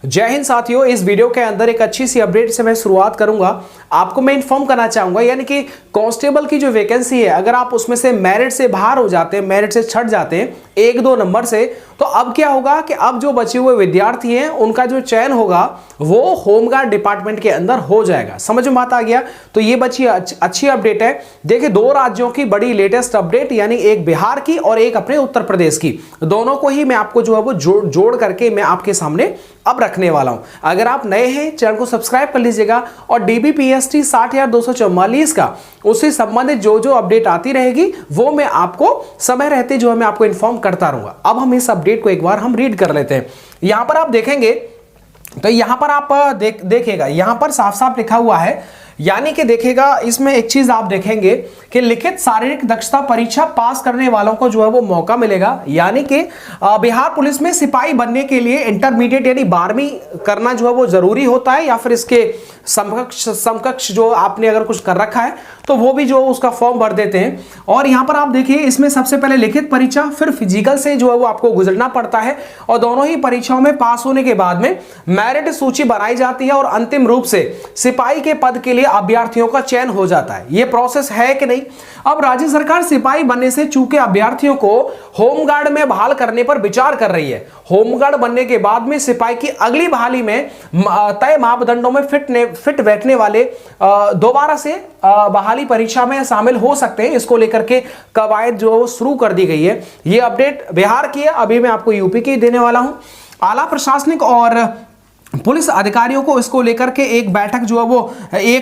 जय हिंद साथियों, इस वीडियो के अंदर एक अच्छी सी अपडेट से मैं शुरुआत करूंगा। आपको मैं इन्फॉर्म करना चाहूंगा, यानी कि कांस्टेबल की जो वैकेंसी है, अगर आप उसमें से मेरिट से बाहर हो जाते हैं, मेरिट से छट जाते हैं 1-2 नंबर से, तो अब क्या होगा कि अब जो बचे हुए विद्यार्थी हैं उनका जो चयन होगा वो होमगार्ड डिपार्टमेंट के अंदर हो जाएगा। समझ में बात आ गया? तो ये बची अच्छी अपडेट है। देखिए, 2 राज्यों की बड़ी लेटेस्ट अपडेट, यानी एक बिहार की और एक अपने उत्तर प्रदेश की, दोनों को ही मैं आपको जो है वो जोड़ करके मैं आपके सामने अब रखने वाला हूं। अगर आप नए हैं, चैनल को सब्सक्राइब कर लीजिएगा और DBPST 60,244 का उससे संबंधित जो अपडेट आती रहेगी वो मैं आपको समय रहते जो है मैं आपको इन्फॉर्म करता रहूंगा। अब हम इस अपडेट को एक बार हम रीड कर लेते हैं। यहां पर आप देखेंगे तो यहां पर आप देखिएगा, यहां पर साफ साफ लिखा हुआ है, यानी कि देखिएगा इसमें एक चीज आप देखेंगे कि लिखित शारीरिक दक्षता परीक्षा पास करने वालों को जो है वो मौका मिलेगा। यानी कि बिहार पुलिस में सिपाही बनने के लिए इंटरमीडिएट यानी 12वीं करना जो है वो जरूरी होता है, या फिर इसके समकक्ष जो आपने अगर कुछ कर रखा है तो वो भी जो उसका फॉर्म भर देते हैं। और यहां पर आप देखिए, इसमें सबसे पहले लिखित परीक्षा, फिर फिजिकल से जो है वो आपको गुजरना पड़ता है, और दोनों ही परीक्षाओं में पास होने के बाद में मेरिट सूची बनाई जाती है और अंतिम रूप से सिपाही के पद के लिए अभ्यर्थियों का चयन हो जाता है। यह प्रोसेस है कि नहीं? अब राज्य सरकार सिपाही बनने से चूके अभ्यर्थियों को होमगार्ड में बहाल करने पर विचार कर रही है। होमगार्ड बनने के बाद में सिपाही की अगली बहाली में तय मापदंडों में फिट बैठने वाले दोबारा से बहाली परीक्षा में शामिल हो सकते हैं। इसको लेकर के कवायद जो शुरू कर दी गई है। यह अपडेट बिहार की है, अभी मैं आपको यूपी की देने वाला हूं। आला प्रशासनिक और पुलिस अधिकारियों को इसको लेकर के एक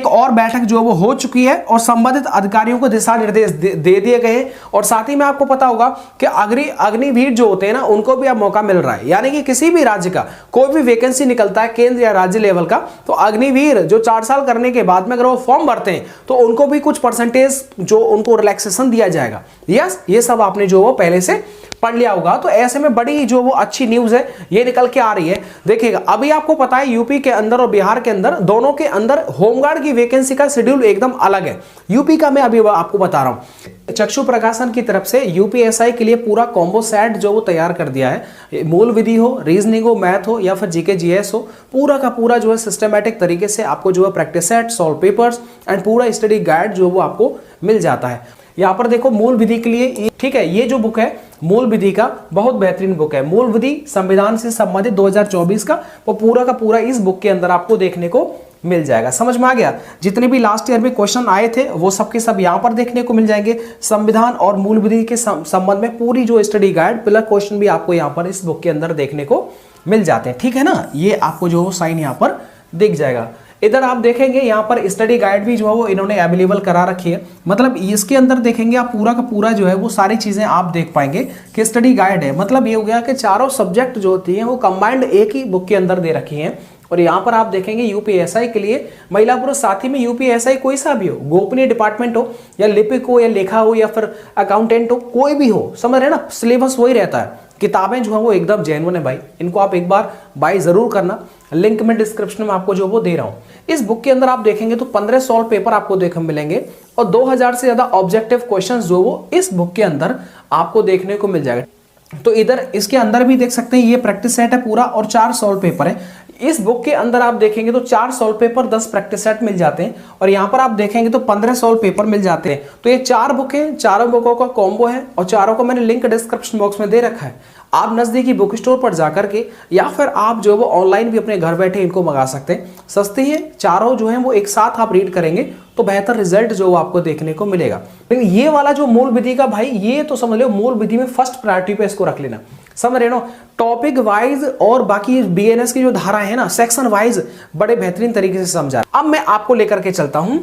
और बैठक जो है वो हो चुकी है, और संबंधित अधिकारियों को दिशा निर्देश दे दिए गए हैं। और साथ ही में आपको पता होगा कि अग्निवीर जो होते हैं ना, उनको भी अब मौका मिल रहा है। यानी कि किसी भी राज्य का कोई भी वैकेंसी निकलता है केंद्र या राज्य लेवल का, तो अग्निवीर जो 4 साल करने के बाद में अगर वो फॉर्म भरते हैं तो उनको भी कुछ परसेंटेज जो उनको रिलैक्सेशन दिया जाएगा। यस, ये सब आपने जो वो पहले से पढ़ लिया होगा। तो ऐसे में बड़ी जो वो अच्छी न्यूज है ये निकल के आ रही है। देखिएगा, अभी आपको पता है यूपी के अंदर और बिहार के अंदर, दोनों के अंदर होमगार्ड की वैकेंसी का शेड्यूल एकदम अलग है। यूपी का मैं अभी आपको बता रहा हूं। चक्षु प्रकाशन की तरफ से यूपीएसआई के लिए पूरा कॉम्बो सेट जो वो तैयार कर दिया है। मूल विधि हो, रीजनिंग हो, मैथ हो, या फिर जीके जीएस हो, पूरा का पूरा जो है सिस्टमेटिक तरीके से आपको जो है practice set, solve papers and पूरा स्टडी गाइड जो वो आपको मिल जाता है। यहाँ पर देखो, मूल विधि के लिए, ठीक है, ये जो बुक है मूल विधि का बहुत बेहतरीन बुक है। मूल विधि संविधान से संबंधित 2024 का, वो पूरा का पूरा इस बुक के अंदर आपको देखने को मिल जाएगा। समझ में आ गया? जितने भी लास्ट ईयर में क्वेश्चन आए थे वो सब के सब यहाँ पर देखने को मिल जाएंगे। संविधान और मूल विधि के संबंध में पूरी जो स्टडी गाइड पिलर क्वेश्चन भी आपको यहाँ पर इस बुक के अंदर देखने को मिल जाते हैं। ठीक है ना? ये आपको जो साइन यहाँ पर दिख जाएगा। इधर आप देखेंगे यहाँ पर स्टडी गाइड भी जो है वो इन्होंने अवेलेबल करा रखी है। मतलब इसके अंदर देखेंगे आप पूरा का पूरा जो है वो सारी चीजें आप देख पाएंगे कि स्टडी गाइड है। मतलब ये हो गया कि चारों सब्जेक्ट जो होती हैं वो कंबाइंड एक ही बुक के अंदर दे रखी हैं। और यहाँ पर आप देखेंगे यूपीएसआई के लिए महिला पुरुष, साथ ही में यूपीएसआई कोई सा भी हो, गोपनीय डिपार्टमेंट हो या लिपिक हो या लेखा हो या फिर अकाउंटेंट हो, कोई भी हो, समझ रहे ना, सिलेबस वही रहता है। किताबें जो है वो एकदम जेन्युइन है भाई, इनको आप एक बार बाय जरूर करना। लिंक में डिस्क्रिप्शन में आपको जो वो दे रहा हूं। इस बुक के अंदर आप देखेंगे तो 15 सॉल्व पेपर आपको देखने मिलेंगे, और 2000 से ज्यादा ऑब्जेक्टिव क्वेश्चंस जो वो इस बुक के अंदर आपको देखने को मिल जाएगा। तो इधर इसके अंदर भी देख सकते हैं, ये प्रैक्टिस सेट है पूरा, और 4 सॉल्व पेपर है। इस बुक के अंदर आप देखेंगे तो 4 सॉल्व पेपर 10 प्रैक्टिस सेट मिल जाते हैं, और यहाँ पर आप देखेंगे तो 15 सॉल्व पेपर मिल जाते हैं। तो ये 4 बुक हैं, चारों बुकों का कॉम्बो है, और चारों को मैंने लिंक डिस्क्रिप्शन बॉक्स में दे रखा है। आप नजदीकी बुक स्टोर पर जाकर के या फिर आप जो वो ऑनलाइन भी अपने घर बैठे इनको मंगा सकते हैं। सस्ती है, चारों जो है वो एक साथ आप रीड करेंगे तो बेहतर रिजल्ट जो आपको देखने को मिलेगा। लेकिन ये वाला जो मूल विधि का भाई, ये तो समझ लो मूल विधि में फर्स्ट प्रायोरिटी पे इसको रख लेना। समझ रहे हो? टॉपिक वाइज और बाकी बीएनएस की जो धारा है ना, सेक्शन वाइज बड़े बेहतरीन तरीके से समझा। अब मैं आपको लेकर के चलता हूं,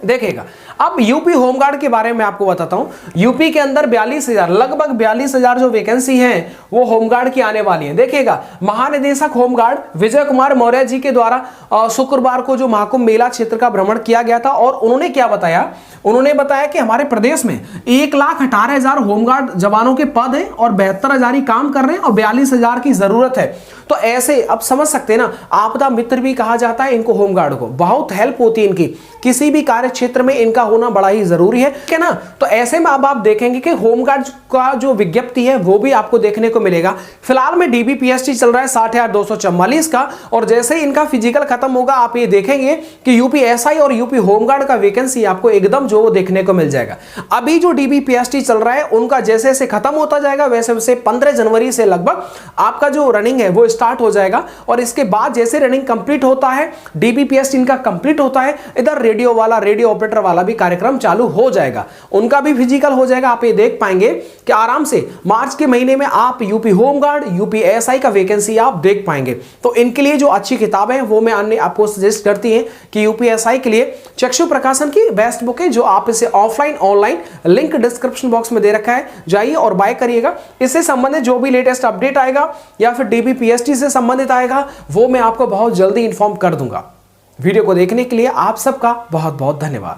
देखिएगा। अब यूपी होमगार्ड के बारे में आपको बताता हूं। यूपी के अंदर 42,000, लगभग 42,000 जो वैकेंसी हैं वो होमगार्ड की आने वाली है। देखिएगा, महानिदेशक होमगार्ड विजय कुमार मौर्य जी के द्वारा शुक्रवार को जो महाकुंभ मेला क्षेत्र का भ्रमण किया गया था, और उन्होंने क्या बताया, उन्होंने बताया कि हमारे प्रदेश में 1,18,000 होमगार्ड जवानों के पद हैं और 72,000 ही काम कर रहे हैं और 42,000 की जरूरत है। तो ऐसे अब समझ सकते हैं ना, आपदा मित्र भी कहा जाता है इनको, होमगार्ड को बहुत हेल्प होती है इनकी। किसी भी कार्य हमारे क्षेत्र में इनका होना बड़ा ही जरूरी है, ठीक है ना। तो ऐसे में अब आप देखेंगे कि होमगार्ड का जो विज्ञप्ति है वो भी आपको देखने को मिलेगा। फिलहाल में डीबीपीएसटी चल रहा है 60,244 का, और जैसे ही इनका फिजिकल खत्म होगा आप ये देखेंगे कि यूपीएसआई और यूपी होमगार्ड का वैकेंसी आपको एकदम जो देखने को मिल जाएगा। अभी जो डीबीपीएसटी चल रहा है उनका जैसे जैसे खत्म होता जाएगा वैसे वैसे 15 जनवरी से लगभग आपका जो रनिंग है वो स्टार्ट हो जाएगा, और इसके बाद जैसे रनिंग कंप्लीट होता है, डीबीपीएसटी इनका कंप्लीट होता है, इधर रेडियो वाला, रेडियो ऑपरेटर वाला भी कार्यक्रम चालू हो जाएगा, उनका भी फिजिकल हो जाएगा। आप ये देख पाएंगे कि आराम से मार्च के महीने में आप यूपी होमगार्ड, यूपीएसआई का वैकेंसी आप देख पाएंगे। तो इनके लिए जो अच्छी किताबें हैं वो मैं अन्य आपको सजेस्ट करती हैं कि यूपीएसआई के लिए चक्षु प्रकाशन की बेस्ट बुक है, जो आप इसे offline online link description box में दे रखा है, जाइए और बाय करिएगा। इससे संबंधित जो भी लेटेस्ट अपडेट आएगा या फिर डीबीपीएसटी से संबंधित आएगा वो मैं आपको बहुत जल्दी इंफॉर्म कर दूंगा। वीडियो को देखने के लिए आप सबका बहुत बहुत धन्यवाद।